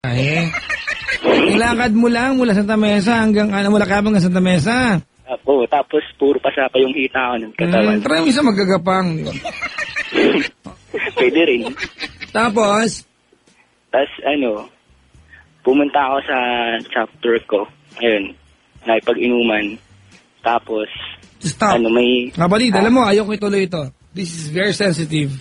Ay. Nilakad mo lang mula Santa Mesa hanggang mula Cabang hanggang Santa Mesa. Opo, tapos puro pasa pa yung hita ko ng katawan. Try mo isa magagapang. Pwede rin. Tapos? Tapos pumunta ako sa chapter ko. Ayun, nakipag-inuman. Tapos, stop. May... Kapatid, alam mo, ayoko ituloy ito. This is very sensitive.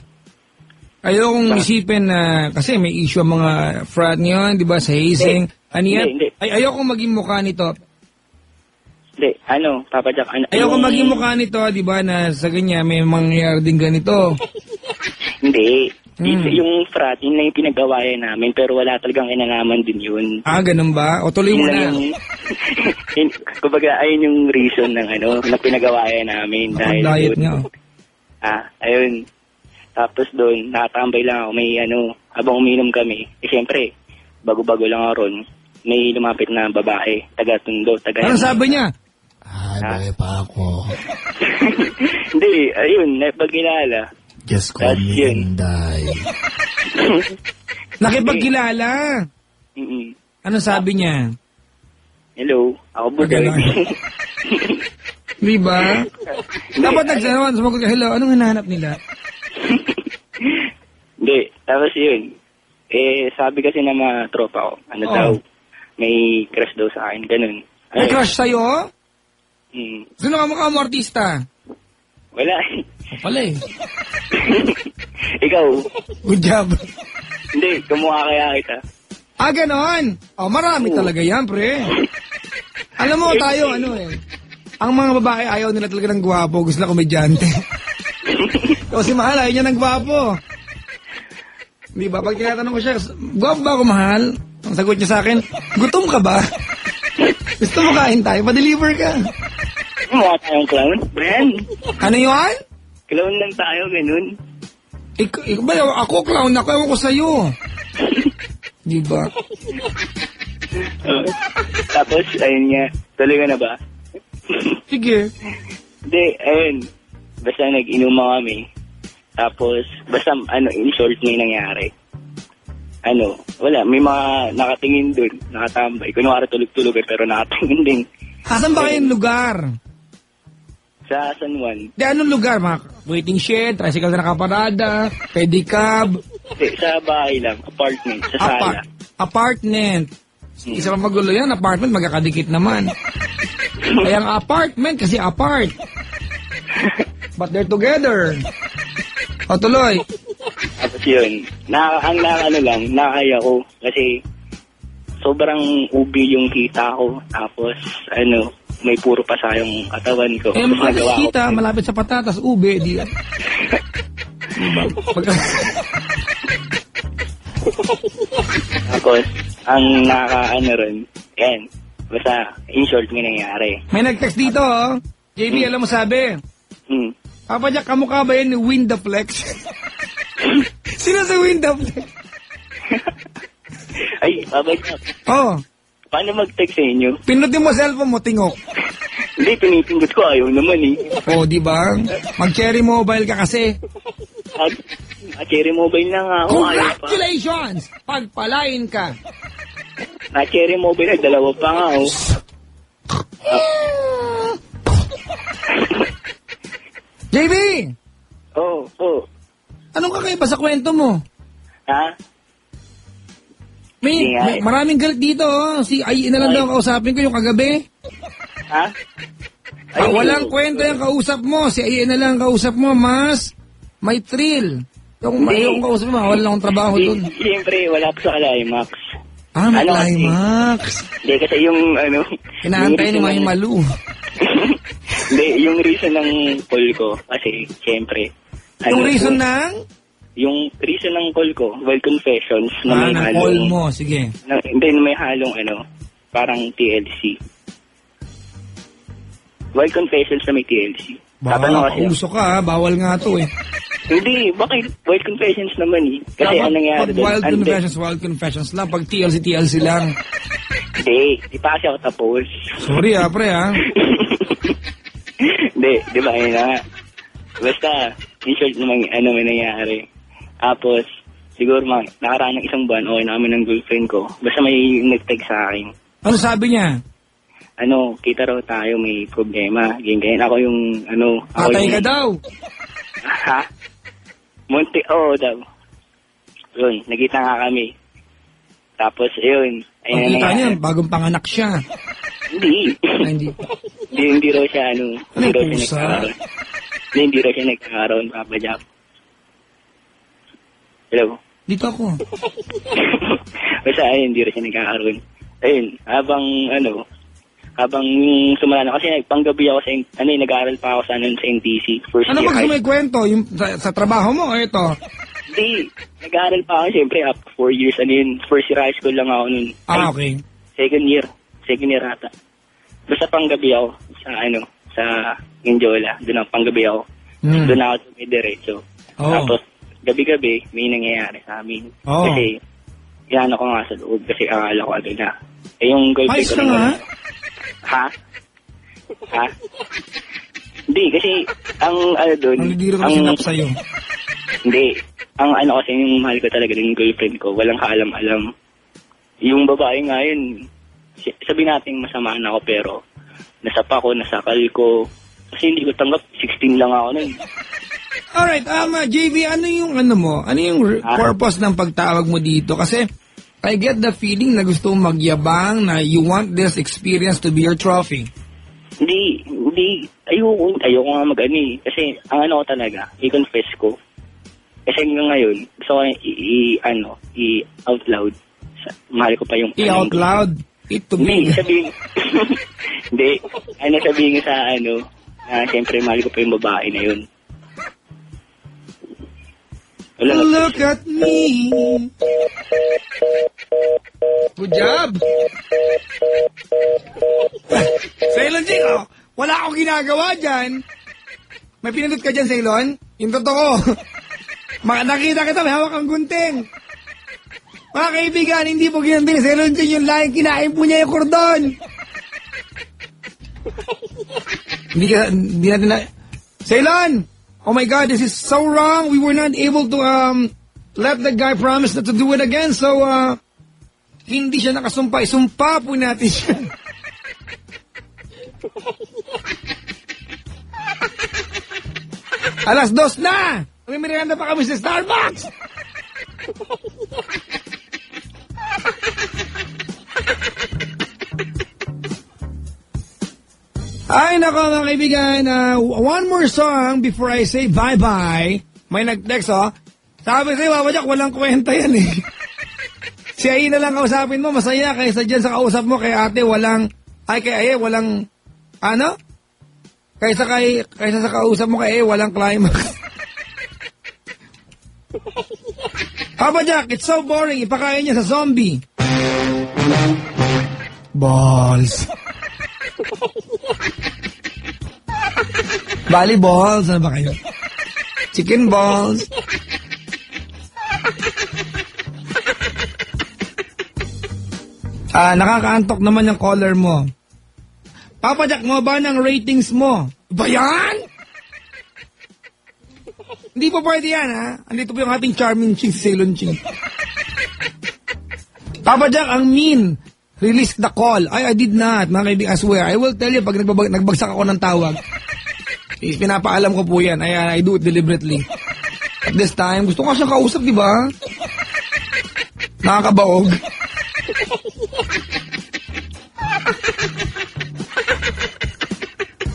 Ayokong isipin na, kasi may issue ang mga frat niyon, di ba, sa hazing. Ano yan? Ayokong maging mukha nito. Hindi, Papa Jack, ayokong maging mukha nito, di ba, na sa ganyan, may mangyayari din ganito. Hindi. Yung frat, yun na yung pinagawayan namin, pero wala talagang kinalaman din yun. Ganun ba? O tuloy mo na. Kumbaga, ayun yung reason ng na pinagawayan namin. Dahil diet nga. Ayun. Tapos doon, nakatambay lang ako. May habang uminom kami. Siyempre, bago-bago lang ako ron. May lumapit na babae, taga-Tondo, Anong sabi niya? Bagay pa ako. Hindi, ayun, napagkilala. Just call me Inday. Nakipagkilala? Ano sabi niya? Hello, ako po. Di ba? Dapat nagsarawan, sumagot ka, hello, anong hinahanap nila? Hindi, tapos yun. Sabi kasi ng mga tropa ko, daw, may crush daw sa akin, ganun. May crush sa'yo? Sino ka mukha mo artista? Wala. Pala eh. Ikaw. Good job. Hindi, kumuha kaya kita. Ganon? Marami talaga yan, pre. Alam mo, tayo, ang mga babae ayaw nila talaga ng gwapo, gusto na komedyante. O si Mahal, ayaw niya ng gwapo. Di ba? Pag tinatanong ko siya, gwapo ba ako, Mahal? Ang sagot niya sa akin, gutom ka ba? Gusto mo kain tayo, pa-deliver ka. Mukha tayong clown, Brian. Ano yun? Clown lang tayo, ganun. Ako clown, ako ewan ko sa'yo. Di ba? Tapos, ayun nga, tuloy ka na ba? Sige. Hindi, ayun. Basta nag-inuman kami. Tapos, basta, in short may nangyari. Wala, may mga nakatingin dun, nakatambay. Kunwari tulog-tulog pero nakatingin din. Asan ba kayong lugar? Sa San Juan. Di anong lugar? Mga waiting shed, tricycle na nakaparada, pedicab? Sa bahay lang, apartment, sa sala. Apartment. Isa pa magulo yan, apartment, magkakadikit naman. Kaya ang apartment, kasi apart. But they're together. O tuloy. Tapos yun, nakakaya ko. Kasi, sobrang ubi yung kita ko. Tapos, may puro pa sayang katawan ko. Kita, malapit sa patatas, ube, di. Diba? Tapos, ang ron, yan, basta, in short, may nangyari. May nag-text dito, JB, alam mo sabi? Papa Jack, kamukha ba yan ni Windaflex? Sino sa Windaflex? Ay, Papa Jack. Paano mag-text sa inyo? Pinutin mo cellphone mo, tingok. Hindi, pinipindot ko. Ayaw naman eh. Di ba? Mag-cherry mobile ka kasi. Cherry mobile na nga ako. Congratulations! Pagpalain ka. Cherry mobile na, dalawa pa nga oh. JB! Oo. Anong kakaiba sa kwento mo? Ha? May maraming galit dito, Si Ay na lang daw kausapin ko yung kagabi. Ha? Walang kwento yung kausap mo. Si Ay na lang kausap mo, mas may thrill. Yung kausap mo, wala akong trabaho dun. Siyempre, wala pa sa climax. May climax. Hindi, kasi yung Inaantay ni May Malu. Hindi, yung reason ng call ko, kasi, siyempre. Yung reason ng? Yung reason ng call ko, confessions na may halong... call mo, sige. Hindi, may halong parang TLC. Confessions na may TLC. Uso ka, bawal nga to eh. Hindi, bakit? Wild confessions naman eh. Kasi anong nangyari doon? Wild confessions lang. Pag TLC lang. Hindi, di pa kasi ako tapos. Sorry pre Hindi, di ba, yun na nga. Basta, in short naman, may nangyari. Tapos, siguro nakaraan ng isang buwan, okay na kami ng girlfriend ko. Basta may nag-text sa akin. Ano sabi niya? Kita raw tayo, may problema. Ganyan. Ako yung, ako Patay yung... ka daw. Ha? Oo daw. Yun, nagkita nga kami. Tapos, yun. Pagkita niya, bagong panganak siya. Hindi. Hindi. Hindi raw siya, hindi raw siya pusa? nagkakaroon. Hindi raw siya nagkakaroon, Papa Jack. Hello? Dito ako. Basta, ayun, hindi raw siya nagkakaroon. Ayun, habang sumala na, kasi panggabi ako sa, nag-aaral pa ako sa NTC, first Ano year ba gusto high. mo ikwento? Yung sa trabaho mo o ito? Hindi, nag-aaral pa ako, siyempre, up 4 years, first year high school lang ako nun. Okay. Second year ata. Basta panggabi ako sa Indiola, doon ako panggabi ako. Doon ako dumidiretso. Oh. Tapos, gabi-gabi, may nangyayari sa amin. Oh. Kasi, inano ko nga sa loob kasi akala ko agad na. Yung girlfriend Ayos ko ka nga. Ha? Hindi, kasi, ang doon, Ang lidiro ko sinap sa'yo. hindi. Ang kasi yung mahal ko talaga yung girlfriend ko, walang kaalam-alam. Yung babae nga yun, sabi natin masamaan ako pero nasapa ko, nasakal ko. Kasi hindi ko tanggap, 16 lang ako nun. Alright, JV, ano yung purpose ng pagtawag mo dito? Kasi I get the feeling na gusto mong magyabang na you want this experience to be your trophy. Hindi. Ayoko nga kasi ang ko talaga, i-confess ko. Kasi hanggang ngayon, gusto ko i-out loud. Mahal ko pa yung... I-out loud? It to Hindi, me. sabihin... Hindi. Sabihin sa na siyempre mahal ko pa yung babae na yun. Look at me. Good job. Ceylon Jing, wala akong ginagawa dyan. May pinindot ka dyan, Ceylon? Yung totoo. Nakita kita, may hawak ang gunting. Mga kaibigan, hindi po ginanting Ceylon Jing yung laing kinain po niya yung kordon. Hindi natin na... Ceylon! Oh my God, this is so wrong. We were not able to let the guy promise not to do it again. So, hindi siya nakasumpa. Isumpa po natin siya. Alas 2 na! May merienda pa kami sa Starbucks! Ay, nako mga kaibigan, one more song before I say bye-bye. May nag-text, Sabi sa'yo, Papa Jack, walang kwenta yan eh. Si Ai na lang kausapin mo, masaya kaysa dyan sa kausap mo, kay ate, kay walang, kaysa sa kausap mo kay walang climax. Papa Jack, it's so boring, ipakain niya sa zombie. Balls. Volleyballs, ano ba kayo? Chicken balls. Nakakaantok naman yung caller mo. Papa Jack, mo ba ng ratings mo? Ba yan? Hindi pa pwede yan, ha? Andito po yung ating charming ching, Ceylon Ching. Papa Jack, ang mean. Release the call. I did not, mga kaibigan. I swear. I will tell you pag nagbagsak ako ng tawag. Pinapaalam ko po yan. I do it deliberately. At this time, gusto ko siyang kausap, di ba? Nakakabaog.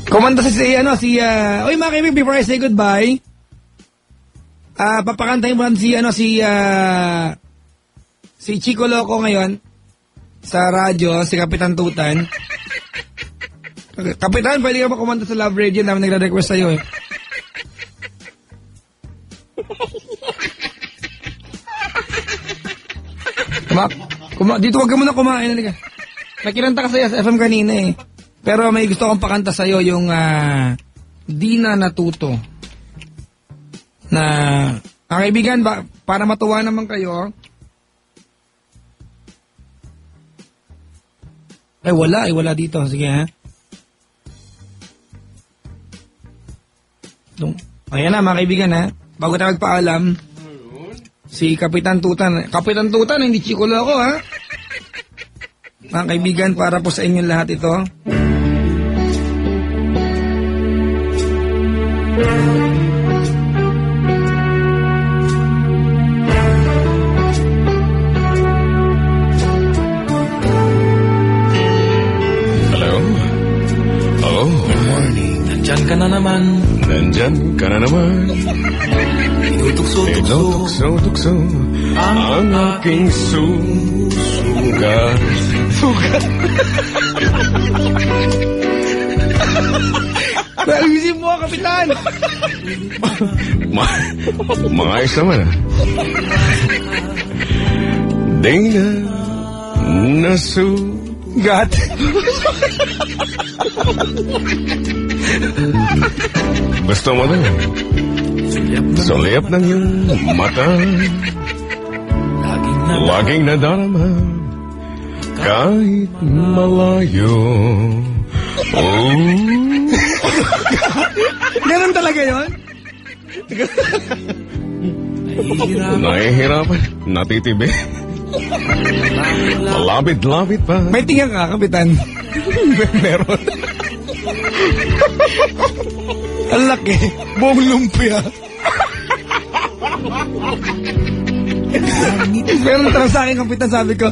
Kumanta oy mga kaibigan, before I say goodbye, papakantahin mo lang si Chico Loco ngayon sa radyo, si Kapitan Tutan. Kapitan, pwede ka ba kumanta sa Love Radio? Namin nagre-request sa'yo eh. Dito wag ka muna kumain. Nakilanta ka sa FM kanina eh. Pero may gusto kong pakanta sa'yo yung Di Na Natuto. Na, ang kaibigan, para matuwa naman kayo. Wala dito. Sige ha. Ayan na mga kaibigan ha. Bago tayo magpaalam. Si Kapitan Tutan. Kapitan Tutan, hindi chikolo ako, ha? Mga kaibigan, para po sa inyo lahat ito. Hello? Oh, good morning. Nandyan ka na naman. Nandyan ka na naman. Tukso ang aking susuga. Ayusin mo, Kapitan! Maayos naman ah. Di na nasugat. Gusto mo na sa liyap ng iyong mata, laging nadarama kahit malayo. Oh, Ganun talaga yun? nahihirapan, natitibi. Malapit-lapit pa. May tingin ka, Kapitan. Meron. Ang laki. Buong lumpia. Meron tanong sa akin, Kapitan, sabi ko,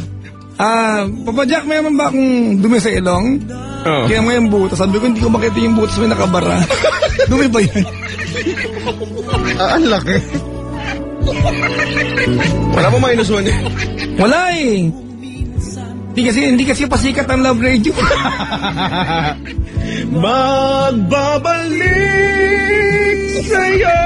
Papa Jack, meron ba akong dumi sa ilong? Oh. Kaya may yung butas. Sabi ko, hindi ko makita yung butas, may nakabara. Dumi ba yan? Ang laki. Wala mo mainusuan eh. Wala eh. Hindi kasi pasikat ang Love Radio. Magbabalik sa'yo.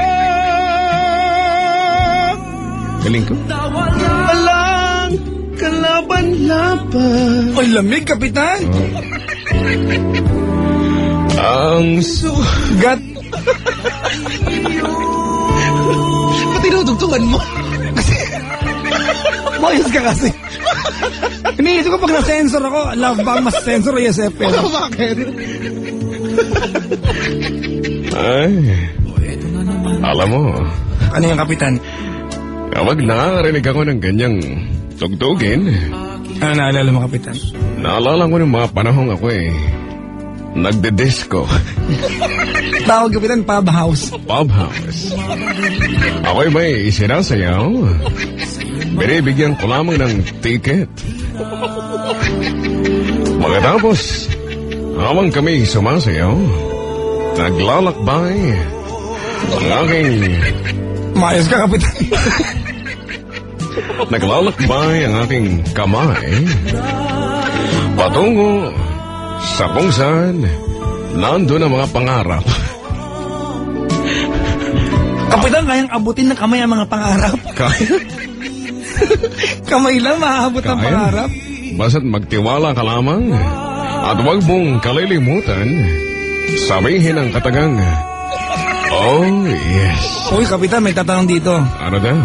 Galing ko. Walang kalaban-laban. Ay, lamig, Kapitan. Ang sugat. Ba't tinutugtungan mo? Mayos ka kasi. Iniisip ko pag na-sensor ako, love bang mas sensor o USFL? Bakit? Ay, alam mo, Ano yung, Kapitan? kapag nakakarinig ako ng ganyang tugtugin, Ano naalala mo, Kapitan? naalala ko ng mga panahong ako nagde-disco. Tawag, Kapitan, Pub House. Pub house. Ako'y may isinasayaw. Binibigyan ko lamang ng ticket. Pagkatapos, habang kami sumasayaw, naglalakbay ang aking... Mayos ka, Kapitan. Naglalakbay ang aking kamay patungo sa kung saan nandun ang mga pangarap. Kapitan, kayang abutin ng kamay ang mga pangarap. Kaya? Kamay lang, maaabot ang pangarap. Basta't magtiwala ka lamang at huwag mong kalilimutan sabihin ang katagang, oh yes. Uy, Kapitan, may tatanong dito. Ano daw?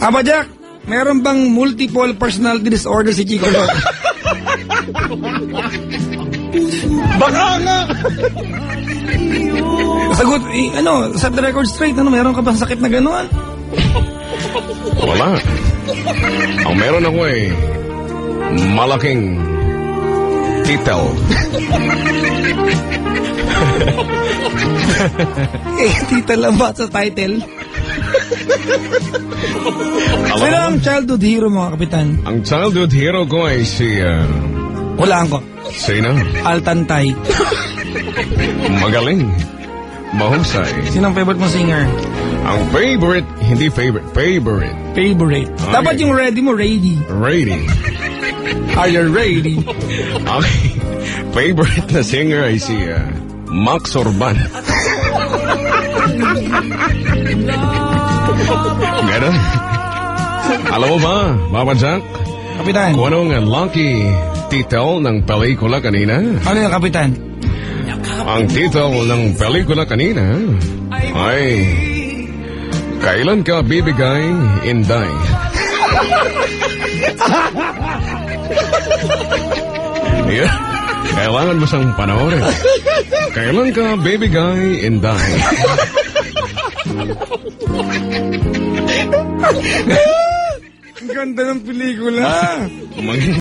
Papa Jack, meron bang multiple personality disorder si Chico Lord? Baka nga! Sagot, set the record straight, meron ka bang sakit na gano'n? Wala. Ang meron ako malaking titel. Tita lang ba sa title? Sino ang childhood hero mo, Kapitan? Ang childhood hero ko ay si... Hulaan ko. Sino? Altantay. Magaling. Mahusay. Sino ang favorite mo singer? Ang favorite, hindi favorite. Favorite. Okay. Dapat yung ready mo, ready. Ready. Are you ready? Ang favorite na singer ay si Max Orban. Ganon. Alam mo ba, Papa Jack, Kapitan. kung anong lucky title ng pelikula kanina? Ano yung, Kapitan? Ang title ng pelikula kanina ay Kailan Ka Bibigay, Inday? Yeah. Kailangan mo siyang panoorin. Kailan Ka Bibigay, Inday? Ang ganda ng pelikula. Mang-